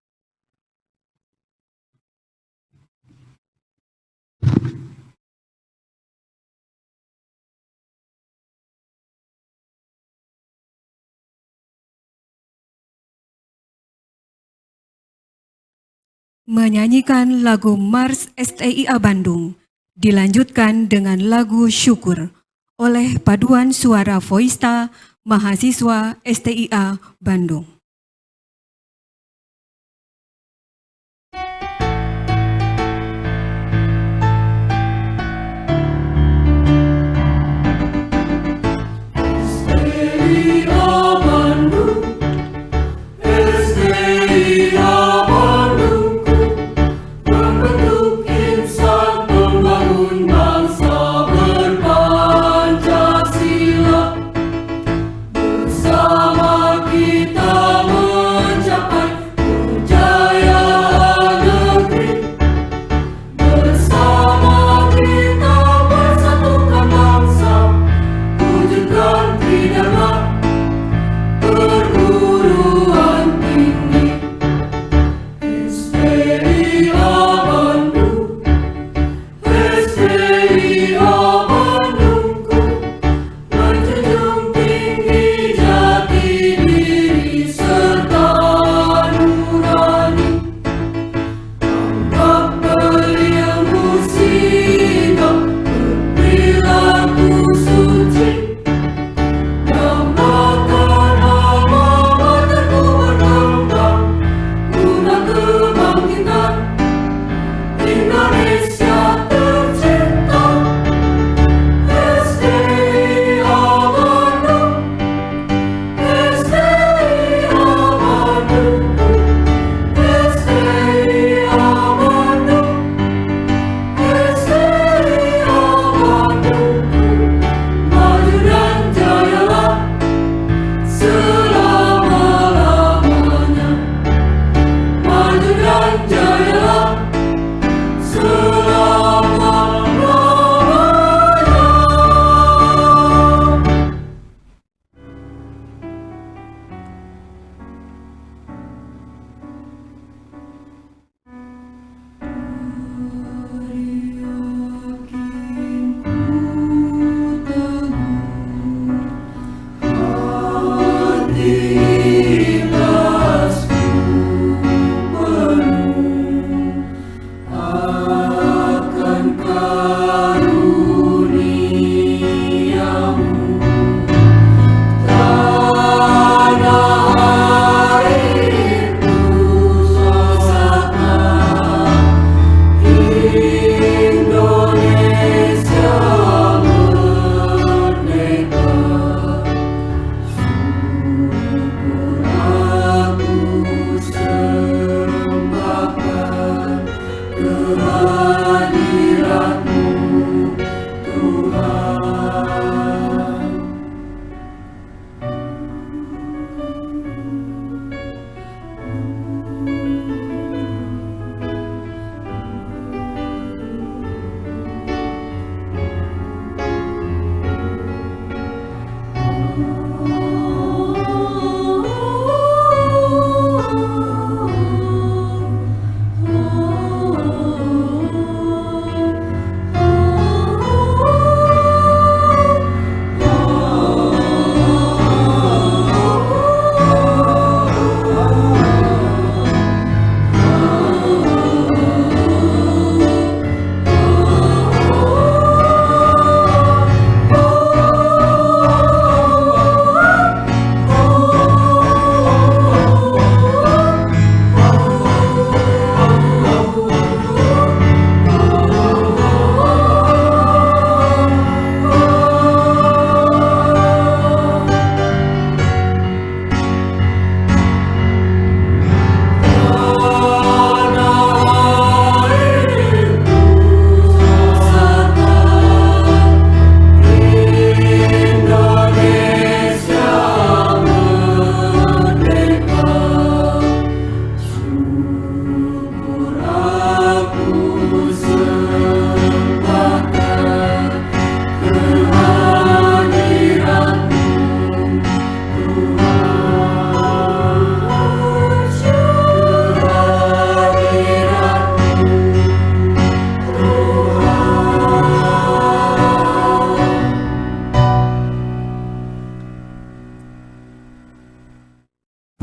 Menyanyikan lagu Mars STIA Bandung, dilanjutkan dengan lagu Syukur oleh paduan suara Voista Mahasiswa STIA Bandung. Bersama kita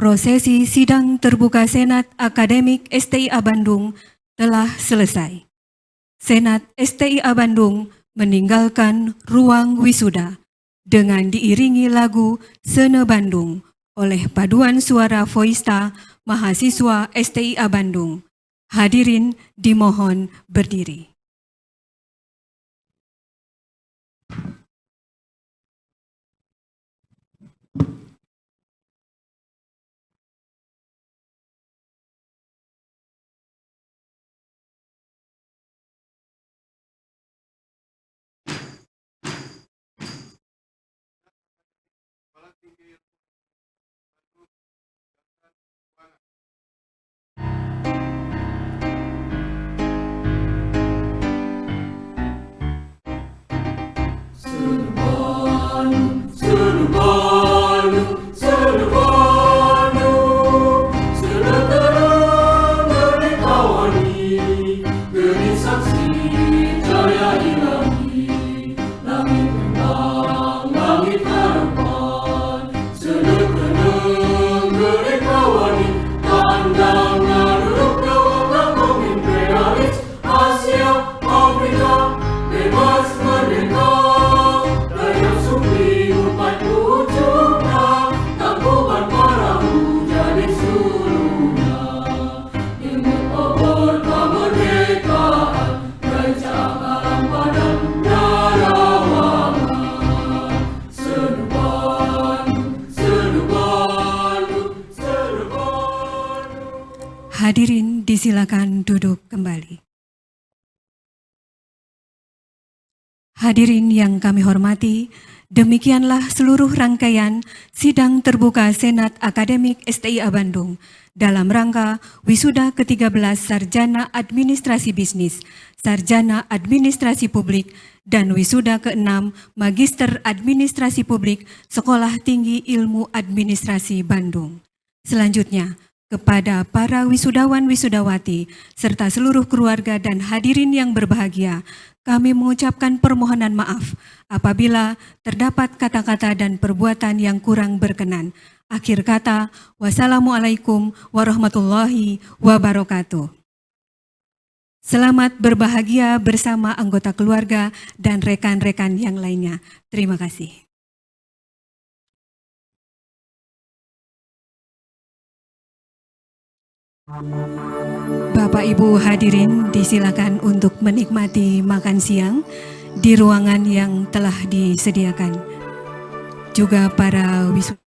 Prosesi sidang terbuka Senat Akademik STIA Bandung telah selesai. Senat STIA Bandung meninggalkan ruang wisuda dengan diiringi lagu Sene Bandung oleh paduan suara Voista mahasiswa STIA Bandung. Hadirin dimohon berdiri. Hadirin disilakan duduk kembali. Hadirin yang kami hormati, demikianlah seluruh rangkaian sidang terbuka Senat Akademik STIA Bandung dalam rangka wisuda ke-13 Sarjana Administrasi Bisnis, Sarjana Administrasi Publik, dan wisuda ke-6 Magister Administrasi Publik Sekolah Tinggi Ilmu Administrasi Bandung. Selanjutnya, kepada para wisudawan-wisudawati serta seluruh keluarga dan hadirin yang berbahagia, kami mengucapkan permohonan maaf apabila terdapat kata-kata dan perbuatan yang kurang berkenan. Akhir kata, wassalamualaikum warahmatullahi wabarakatuh. Selamat berbahagia bersama anggota keluarga dan rekan-rekan yang lainnya. Terima kasih. Bapak Ibu hadirin disilakan untuk menikmati makan siang di ruangan yang telah disediakan. Juga para wisudawan.